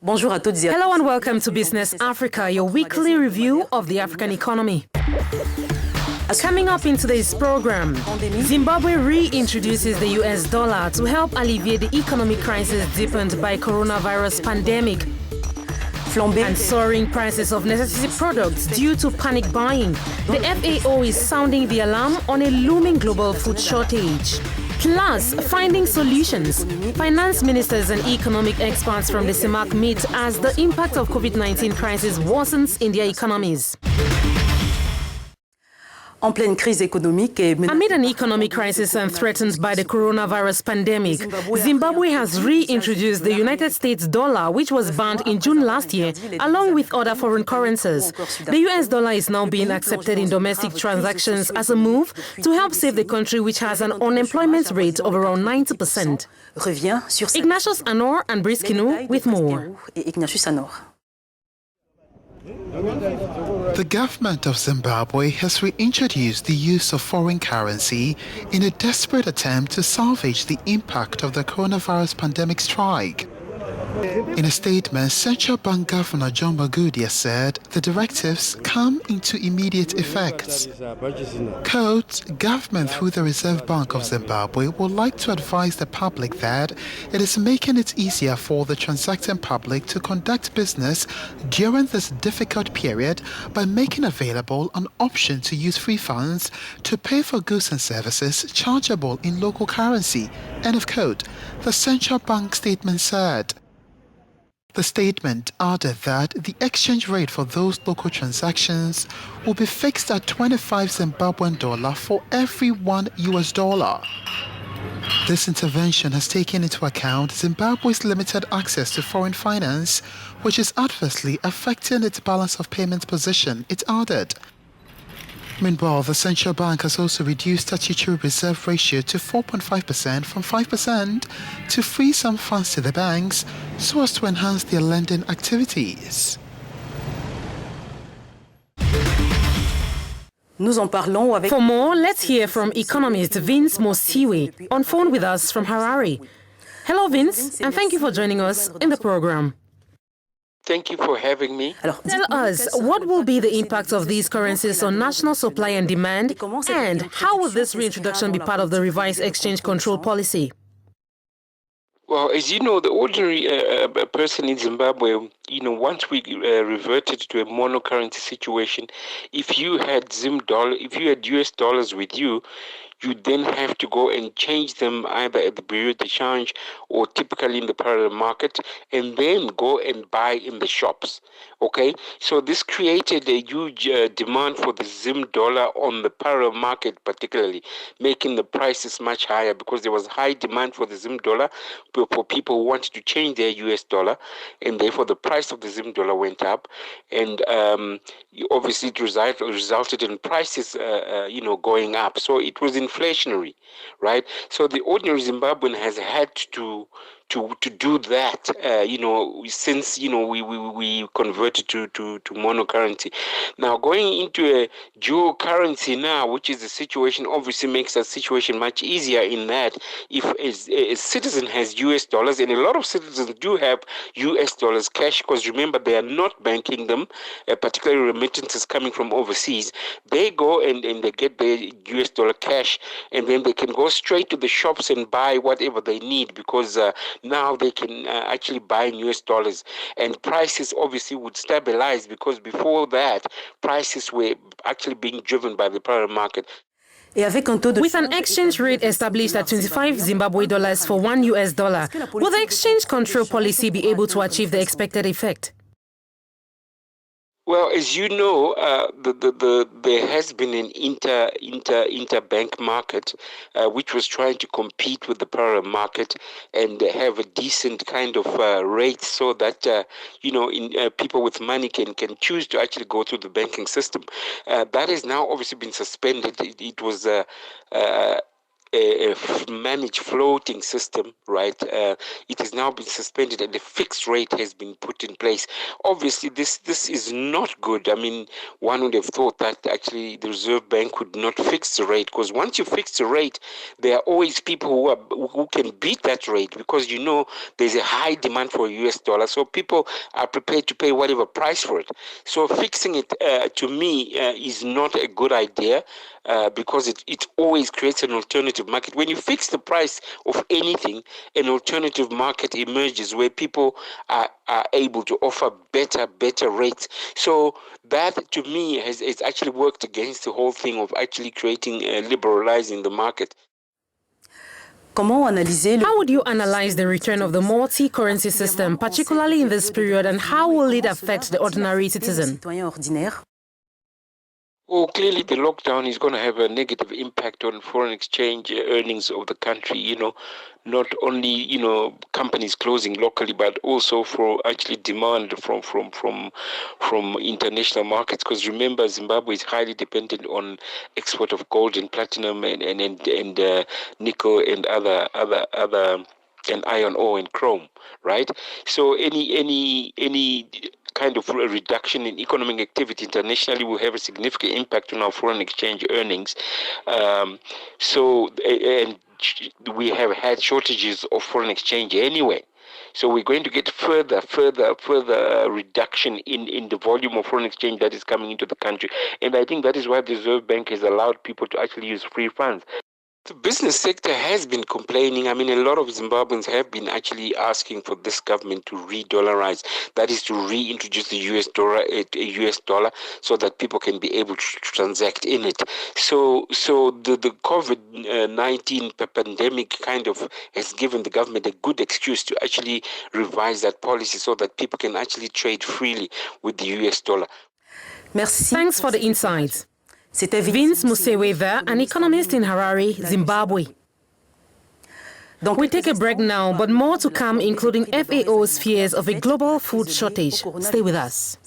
Bonjour à toutes et à tous. Hello and welcome to Business Africa, your weekly review of the African economy. Coming up in today's program, Zimbabwe reintroduces the US dollar to help alleviate the economic crisis deepened by coronavirus pandemic. And soaring prices of necessary products due to panic buying. The FAO is sounding the alarm on a looming global food shortage. Plus, finding solutions. Finance ministers and economic experts from the CEMAC meet as the impact of COVID-19 crisis worsens in their economies. Amid an economic crisis and threatened by the coronavirus pandemic, Zimbabwe has reintroduced the United States dollar, which was banned in June last year, along with other foreign currencies. The US dollar is now being accepted in domestic transactions as a move to help save the country, which has an unemployment rate of around 90%. Ignatius Anor and Brice Kinu with more. The government of Zimbabwe has reintroduced the use of foreign currency in a desperate attempt to salvage the impact of the coronavirus pandemic strike. In a statement, Central Bank Governor John Magudia said the directives come into immediate effect. Quote, government through the Reserve Bank of Zimbabwe would like to advise the public that it is making it easier for the transacting public to conduct business during this difficult period by making available an option to use free funds to pay for goods and services chargeable in local currency. End of quote, the Central Bank statement said. The statement added that the exchange rate for those local transactions will be fixed at 25 Zimbabwean dollar for every $1 US. This intervention has taken into account Zimbabwe's limited access to foreign finance, which is adversely affecting its balance of payments position, it added. Meanwhile, the central bank has also reduced statutory reserve ratio to 4.5% from 5% to free some funds to the banks so as to enhance their lending activities. For more, let's hear from economist Vince Mosiwe on phone with us from Harare. Hello, Vince, and thank you for joining us in the program. Thank you for having me. Tell us, what will be the impact of these currencies on national supply and demand, and how will this reintroduction be part of the revised exchange control policy? Well, as you know, the ordinary person in Zimbabwe, once we reverted to a monocurrency situation, if you had US dollars with you, you then have to go and change them either at the bureau de change or typically in the parallel market, and then go and buy in the shops. Okay, so this created a huge demand for the Zim dollar on the parallel market, particularly making the prices much higher because there was high demand for the Zim dollar for people who wanted to change their US dollar, and therefore the price of the Zim dollar went up, and obviously it resulted in prices, going up. So it was inflationary, right? So the ordinary Zimbabwean has had to do that, since we converted to monocurrency. Now going into a dual currency now, which is the situation, obviously makes that situation much easier in that if a citizen has US dollars, and a lot of citizens do have US dollars cash, because remember they are not banking them, particularly remittances coming from overseas. They go and they get their US dollar cash, and then they can go straight to the shops and buy whatever they need, because now they can actually buy in US dollars, and prices obviously would stabilize, because before that prices were actually being driven by the parallel market. With an exchange rate established at 25 Zimbabwe dollars for $1 US, will the exchange control policy be able to achieve the expected effect? Well, as you know, there has been an interbank market which was trying to compete with the parallel market and have a decent kind of rate, so that people with money can choose to actually go through the banking system. That has now obviously been suspended. It was manage floating system, right? It has now been suspended and the fixed rate has been put in place. Obviously, this is not good. I mean, one would have thought that actually the Reserve Bank would not fix the rate, because once you fix the rate, there are always people who can beat that rate, because you know there's a high demand for US dollar, so people are prepared to pay whatever price for it. So fixing it, to me, is not a good idea. Because it always creates an alternative market. When you fix the price of anything, an alternative market emerges where people are able to offer better rates. So that, to me, has actually worked against the whole thing of actually creating, liberalizing the market. How would you analyze the return of the multi-currency system, particularly in this period, and how will it affect the ordinary citizen? Well, clearly the lockdown is going to have a negative impact on foreign exchange earnings of the country, you know, not only, you know, companies closing locally, but also for actually demand from international markets. Because remember, Zimbabwe is highly dependent on export of gold and platinum and nickel and other and iron ore and chrome, right? So any kind of a reduction in economic activity internationally will have a significant impact on our foreign exchange earnings. And we have had shortages of foreign exchange anyway. So we're going to get further reduction in the volume of foreign exchange that is coming into the country. And I think that is why the Reserve Bank has allowed people to actually use free funds. The business sector has been complaining. I mean, a lot of Zimbabweans have been actually asking for this government to re-dollarize, that is to reintroduce the US dollar, so that people can be able to transact in it. So the COVID-19 pandemic kind of has given the government a good excuse to actually revise that policy so that people can actually trade freely with the US dollar. Thanks for the insights. Vince Musewe there, an economist in Harare, Zimbabwe. We take a break now, but more to come, including FAO's fears of a global food shortage. Stay with us.